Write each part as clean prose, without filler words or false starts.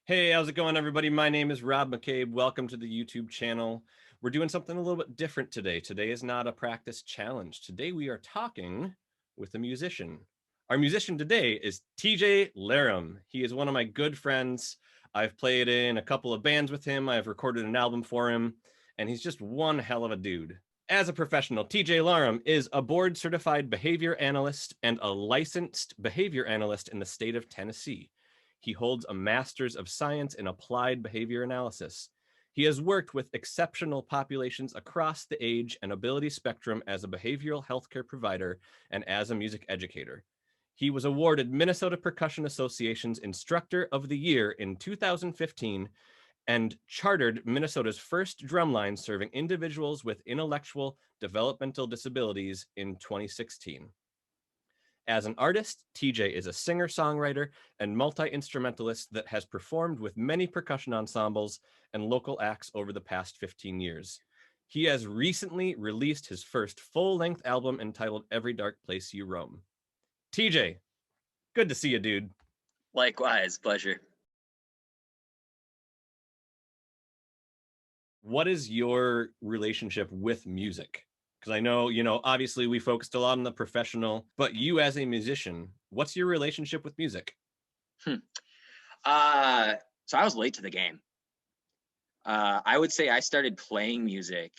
Hey, how's it going, everybody? My name is Rob McCabe. Welcome to the YouTube channel. We're doing something a little bit different today. Today is not a practice challenge. Today we are talking with a musician. Our musician today is TJ Larum. He is one of my good friends. I've played in a couple of bands with him. I've recorded an album for him, and he's just one hell of a dude. As a professional, TJ Larum is a board-certified behavior analyst and a licensed behavior analyst in the state of Tennessee. He holds a Master's of Science in Applied Behavior Analysis. He has worked with exceptional populations across the age and ability spectrum as a behavioral healthcare provider and as a music educator. He was awarded Minnesota Percussion Association's Instructor of the Year in 2015 and chartered Minnesota's first drumline serving individuals with intellectual developmental disabilities in 2016. As an artist, TJ is a singer-songwriter and multi-instrumentalist that has performed with many percussion ensembles and local acts over the past 15 years. He has recently released his first full-length album entitled Every Dark Place You Roam. TJ, good to see you, dude. Likewise, pleasure. What is your relationship with music? Because I know, obviously we focused a lot on the professional, but you as a musician, what's your relationship with music? So I was late to the game. I would say I started playing music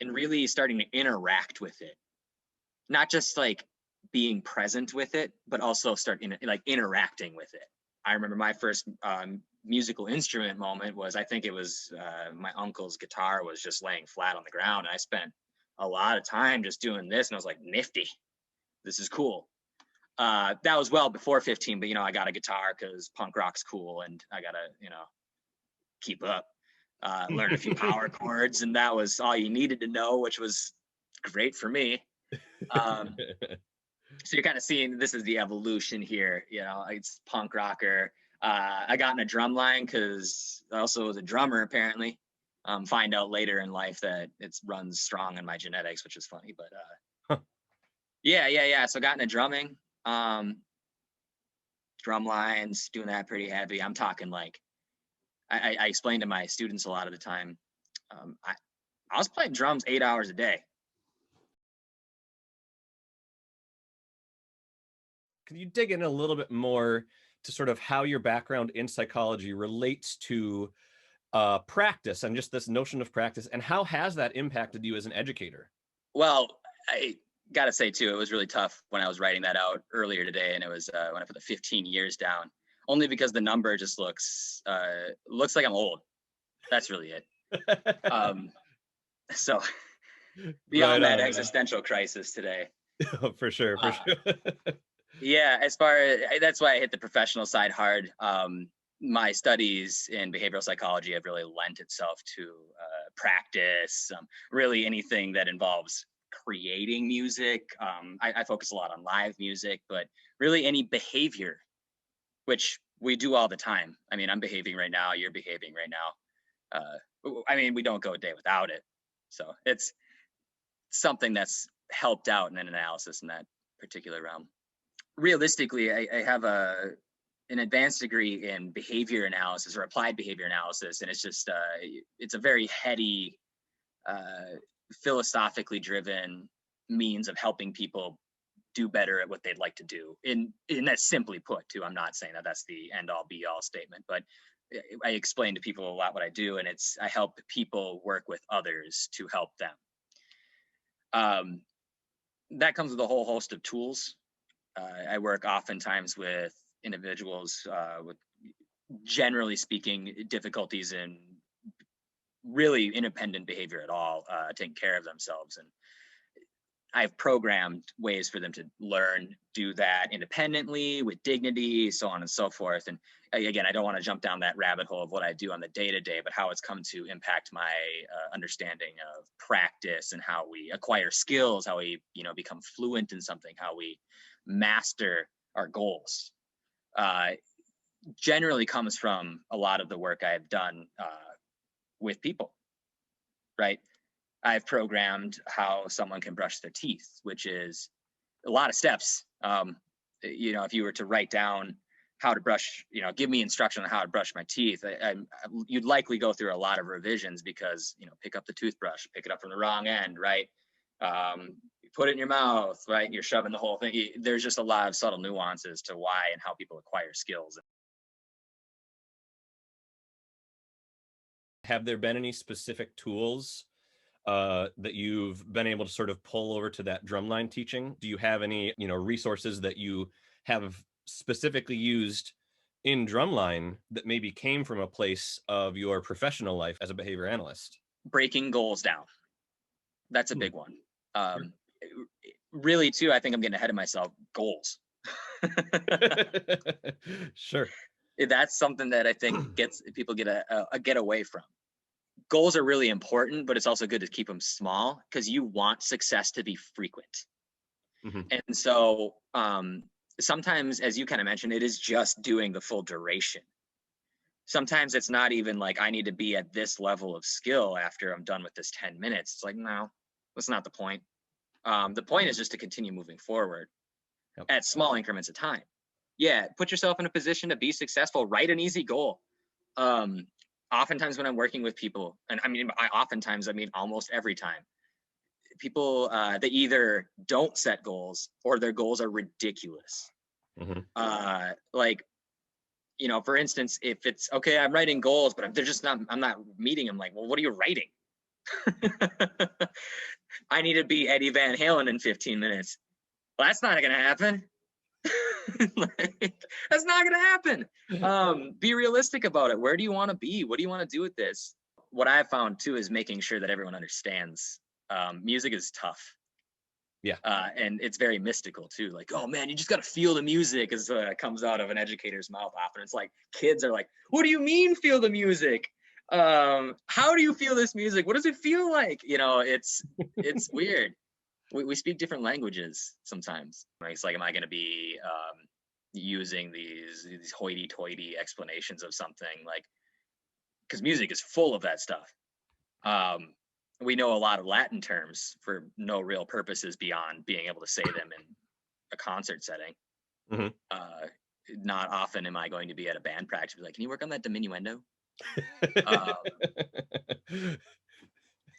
and really starting to interact with it. Not just like being present with it, but also interacting with it. I remember my first musical instrument moment was, I think it was my uncle's guitar was just laying flat on the ground. And I spent a lot of time just doing this. And I was like, nifty, this is cool. That was well before 15, but I got a guitar because punk rock's cool and I gotta, keep up. Learn a few power chords, and that was all you needed to know, which was great for me. So you're kind of seeing this is the evolution here. It's punk rocker. I got in a drum line because I also was a drummer, apparently. Find out later in life that it runs strong in my genetics, which is funny. But yeah. So I got into drumming. Drum lines, doing that pretty heavy. I'm talking like I explain to my students a lot of the time. I was playing drums 8 hours a day. Can you dig in a little bit more to sort of how your background in psychology relates to practice and just this notion of practice, and how has that impacted you as an educator? Well, I got to say too, it was really tough when I was writing that out earlier today, and it was when I put the 15 years down, only because the number just looks like I'm old. That's really it. So beyond that existential crisis today. For sure. Yeah, that's why I hit the professional side hard. My studies in behavioral psychology have really lent itself to practice, really anything that involves creating music. I focus a lot on live music, but really any behavior, which we do all the time. I mean, I'm behaving right now, you're behaving right now. We don't go a day without it. So it's something that's helped out in an analysis in that particular realm. Realistically, I have an advanced degree in behavior analysis or applied behavior analysis, and it's just it's a very heady, philosophically driven means of helping people do better at what they'd like to do. And that's simply put, too. I'm not saying that that's the end all be all statement, but I explain to people a lot what I do, and I help people work with others to help them. That comes with a whole host of tools. I work oftentimes with individuals with, generally speaking, difficulties in really independent behavior at all, taking care of themselves. And I've programmed ways for them to learn, do that independently with dignity, so on and so forth. And again, I don't want to jump down that rabbit hole of what I do on the day-to-day, but how it's come to impact my understanding of practice and how we acquire skills, how we, become fluent in something, how we master our goals. Generally comes from a lot of the work I've done with people, right? I've programmed how someone can brush their teeth, which is a lot of steps. If you were to write down how to brush, give me instruction on how to brush my teeth. You'd likely go through a lot of revisions because, pick up the toothbrush, pick it up from the wrong end, right? You put it in your mouth, right? You're shoving the whole thing. There's just a lot of subtle nuances to why and how people acquire skills. Have there been any specific tools that you've been able to sort of pull over to that drumline teaching? Do you have any, resources that you have specifically used in drumline that maybe came from a place of your professional life as a behavior analyst? Breaking goals down. That's a big one. Really, too, I think I'm getting ahead of myself. Goals. Sure. That's something that I think people get a get away from. Goals are really important, but it's also good to keep them small because you want success to be frequent. And so sometimes, as you kind of mentioned, it is just doing the full duration. Sometimes it's not even like I need to be at this level of skill after I'm done with this 10 minutes. It's like, no, that's not the point. The point is just to continue moving forward at small increments of time. Yeah, put yourself in a position to be successful. Write an easy goal. Oftentimes when I'm working with people, and I mean almost every time, people they either don't set goals or their goals are ridiculous. For instance, if it's okay, I'm writing goals, but I'm not meeting them. Like, well, what are you writing? I need to be Eddie Van Halen in 15 minutes. Well, that's not going to happen. That's not going to happen. Be realistic about it. Where do you want to be? What do you want to do with this? What I've found too is making sure that everyone understands music is tough. Yeah. And it's very mystical too. Like, oh man, you just got to feel the music as it comes out of an educator's mouth often. It's like kids are like, what do you mean feel the music? How do you feel this music? What does it feel like? It's weird. We speak different languages sometimes. Right? It's like, am I going to be using these hoity-toity explanations of something, like, because music is full of that stuff. We know a lot of Latin terms for no real purposes beyond being able to say them in a concert setting. Not often am I going to be at a band practice be like, can you work on that diminuendo?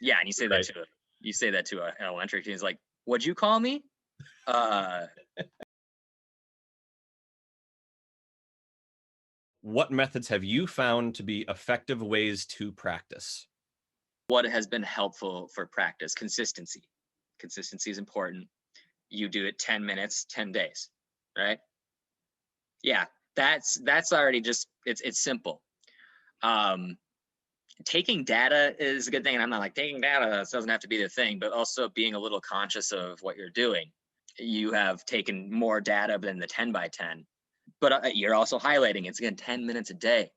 Yeah, and you say that to an elementary kid. He's like, what'd you call me? What methods have you found to be effective ways to practice? What has been helpful for practice? Consistency. Consistency is important. You do it 10 minutes, 10 days, right? Yeah, that's already just, it's simple. Taking data is a good thing. And I'm not like taking data, it doesn't have to be the thing, but also being a little conscious of what you're doing. You have taken more data than the 10 by 10, but you're also highlighting it's again 10 minutes a day.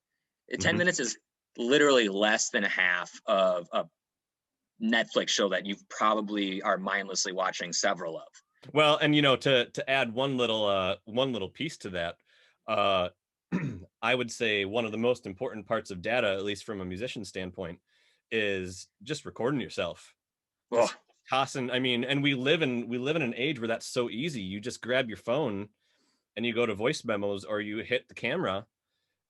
10 minutes is literally less than half of a Netflix show that you probably are mindlessly watching several of. Well, and to add one little piece to that, I would say one of the most important parts of data, at least from a musician standpoint, is just recording yourself. Just tossing. I mean, and we live in an age where that's so easy. You just grab your phone and you go to voice memos, or you hit the camera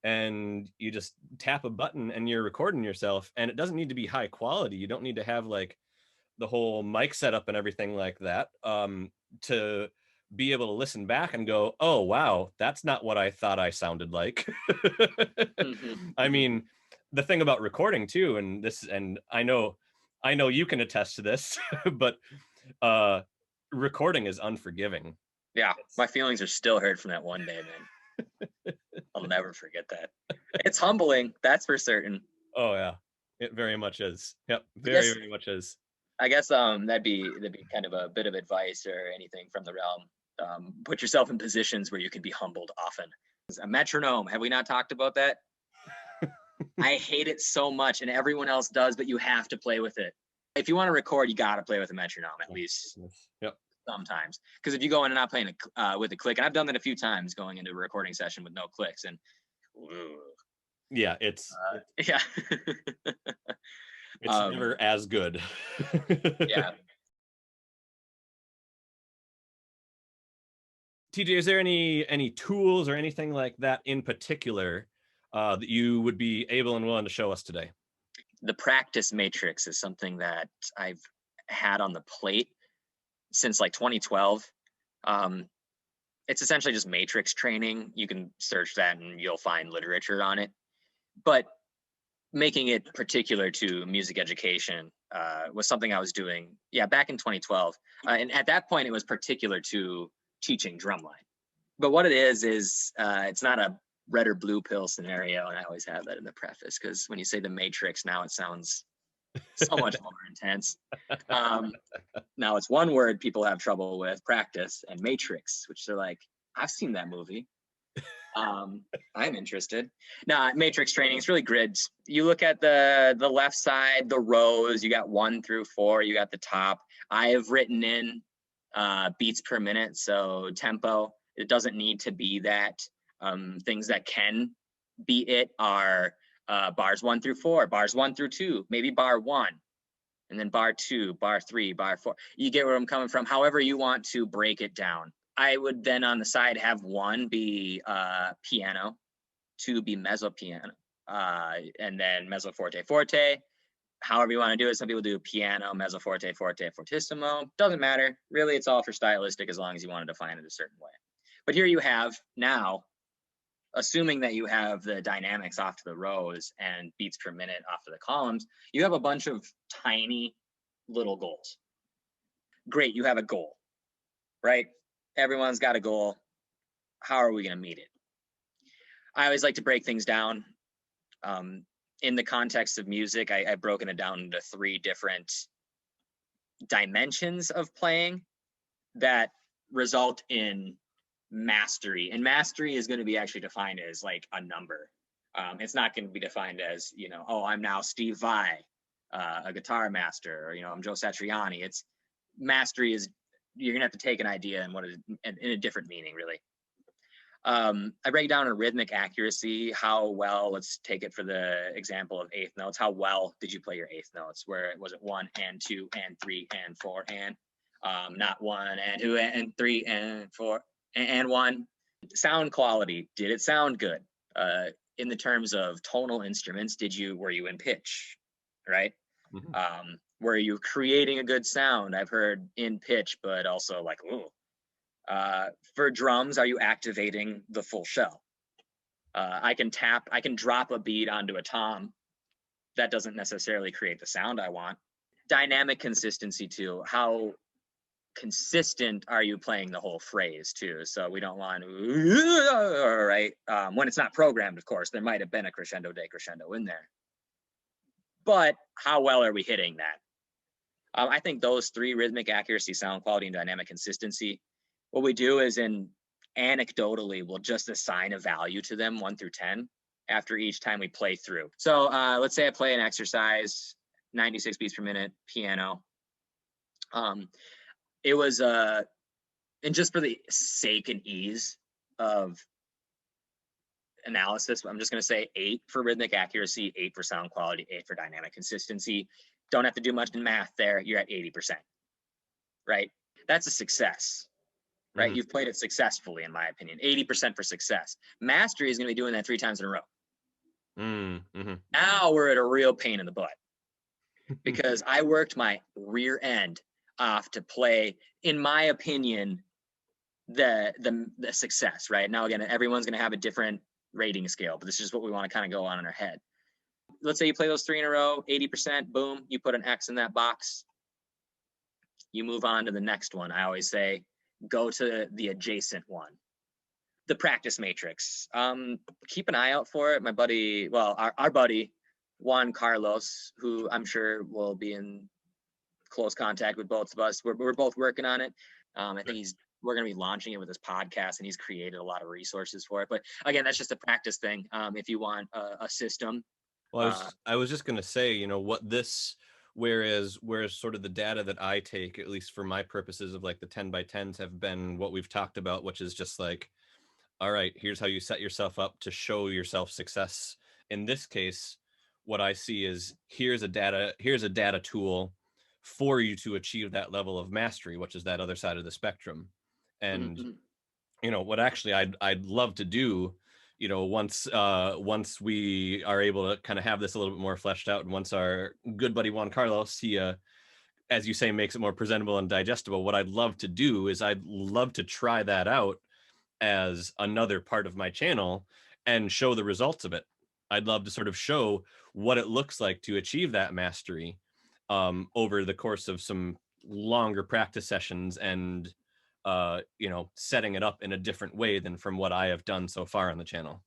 and you just tap a button and you're recording yourself. And it doesn't need to be high quality. You don't need to have like the whole mic setup and everything like that to be able to listen back and go, oh wow, that's not what I thought I sounded like. I mean, the thing about recording too, and I know you can attest to this, but recording is unforgiving. Yeah, my feelings are still hurt from that one day, man. I'll never forget that. It's humbling, that's for certain. Oh yeah, it very much is. Yep, very much is. I guess that'd be kind of a bit of advice or anything from the realm. Put yourself in positions where you can be humbled often. A metronome, have we not talked about that? I hate it so much, and everyone else does, but you have to play with it. If you want to record, you got to play with a metronome at least. Yep. Sometimes, because if you go in and not playing with a click, and I've done that a few times, going into a recording session with no clicks, and yeah, it's yeah, it's never as good. Yeah. TJ, is there any tools or anything like that in particular that you would be able and willing to show us today? The practice matrix is something that I've had on the plate since like 2012. Um, it's essentially just matrix training. You can search that and you'll find literature on it. But making it particular to music education was something I was doing, back in 2012. And at that point, it was particular to teaching drumline. But what it is it's not a red or blue pill scenario, and I always have that in the preface because when you say the matrix, now it sounds so much more intense. Now it's one word people have trouble with: practice and matrix, which they're like, I've seen that movie. I'm interested. Now, matrix training is really grids. You look at the left side, the rows. You got 1 through 4. You got the top. I have written in beats per minute, so tempo. It doesn't need to be that. Things that can be it are bars 1 through 4, bars 1 through 2, maybe bar 1, and then bar 2, bar 3, bar 4. You get where I'm coming from. However you want to break it down. I would then on the side have 1 be piano, 2 be mezzo piano, and then mezzo forte forte. However you want to do it. Some people do piano, mezzo forte forte fortissimo. Doesn't matter. Really, it's all for stylistic as long as you want to define it a certain way. But here you have now, assuming that you have the dynamics off to the rows and beats per minute off to the columns, you have a bunch of tiny little goals. Great, you have a goal, right? Everyone's got a goal. How are we going to meet it? I always like to break things down. In the context of music, I've broken it down into 3 different dimensions of playing that result in mastery. And mastery is going to be actually defined as like a number. It's not going to be defined as, I'm now Steve Vai, a guitar master, or, I'm Joe Satriani. It's mastery is, you're going to have to take an idea and in a different meaning, really. I break down a rhythmic accuracy. How well, let's take it for the example of 8th notes. How well did you play your 8th notes? Where was it 1 and 2 and 3 and 4 and not 1 and 2 and 3 and 4 and 1. Sound quality. Did it sound good? In the terms of tonal instruments, were you in pitch, right? Mm-hmm. Were you creating a good sound? I've heard in pitch, but also like, ooh. For drums, are you activating the full shell? I can drop a beat onto a tom. That doesn't necessarily create the sound I want. Dynamic consistency too. How consistent are you playing the whole phrase too? So we don't want right when it's not programmed. Of course, there might have been a crescendo decrescendo in there, but how well are we hitting that? I think those 3: rhythmic accuracy, sound quality, and dynamic consistency. What we do is anecdotally, we'll just assign a value to them 1 through 10 after each time we play through. So let's say I play an exercise, 96 beats per minute, piano. It was, and just for the sake and ease of analysis, I'm just going to say 8 for rhythmic accuracy, 8 for sound quality, 8 for dynamic consistency. Don't have to do much in math there. You're at 80%, right? That's a success. Right? Mm-hmm. You've played it successfully, in my opinion. 80% for success. Mastery is going to be doing that 3 times in a row. Mm-hmm. Now we're at a real pain in the butt because I worked my rear end off to play, in my opinion, the success. Right now, again, everyone's going to have a different rating scale, but this is just what we want to kind of go on in our head. Let's say you play those 3 in a row, 80%. Boom, you put an X in that box. You move on to the next one. I always say, go to the adjacent one. The practice matrix. Keep an eye out for it. My buddy, our buddy, Juan Carlos, who I'm sure will be in close contact with both of us. We're both working on it. I think we're going to be launching it with this podcast, and he's created a lot of resources for it. But again, that's just a practice thing. If you want a system. Well, I was just going to say, what this, whereas sort of the data that I take, at least for my purposes of like the 10 by 10s have been what we've talked about, which is just like, all right, here's how you set yourself up to show yourself success. In this case, what I see is here's a data tool for you to achieve that level of mastery, which is that other side of the spectrum. And what actually I'd love to do, once we are able to kind of have this a little bit more fleshed out, and once our good buddy Juan Carlos, he as you say, makes it more presentable and digestible, what I'd love to do is I'd love to try that out as another part of my channel and show the results of it. I'd love to sort of show what it looks like to achieve that mastery over the course of some longer practice sessions, and setting it up in a different way than from what I have done so far on the channel.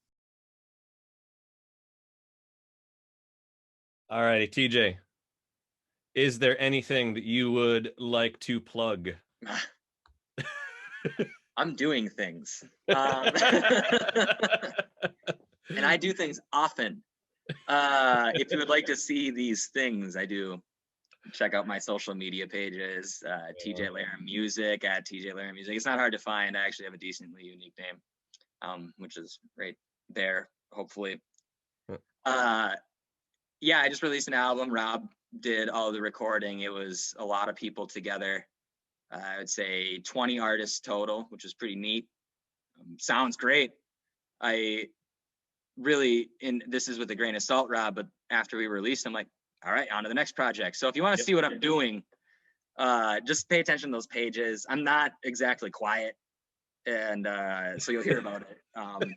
All righty, TJ, is there anything that you would like to plug? I'm doing things. And I do things often. If you would like to see these things, I do. Check out my social media pages, TJ Larum Music at TJ Larum Music. It's not hard to find. I actually have a decently unique name, which is right there, hopefully. Yeah, I just released an album. Rob did all of the recording. It was a lot of people together. I would say 20 artists total, which is pretty neat. Sounds great. I really, and this is with a grain of salt, Rob, but after we released, I'm like, all right, on to the next project. So if you want to see what I'm doing, just pay attention to those pages. I'm not exactly quiet, and so you'll hear about it.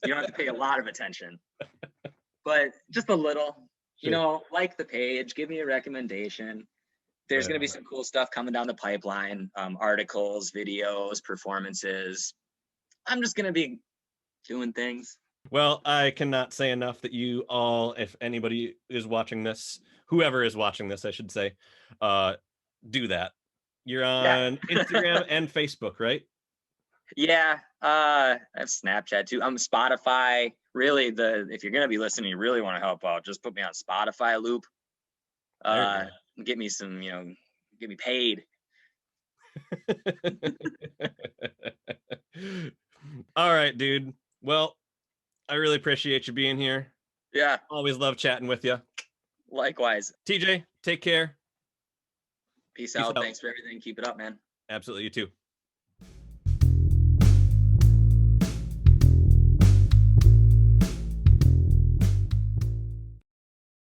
You don't have to pay a lot of attention, but just a little. Like the page, give me a recommendation. There's going to be some cool stuff coming down the pipeline, articles, videos, performances. I'm just going to be doing things. Well, I cannot say enough that you all, if anybody is watching this, whoever is watching this, I should say, do that. You're on Instagram and Facebook, right? Yeah, I have Snapchat too. I'm Spotify. Really, if you're gonna be listening, you really want to help out, just put me on Spotify loop. Get me some, get me paid. All right, dude. Well, I really appreciate you being here. Yeah. Always love chatting with you. Likewise. TJ, take care. Peace out. Thanks for everything. Keep it up, man. Absolutely. You too.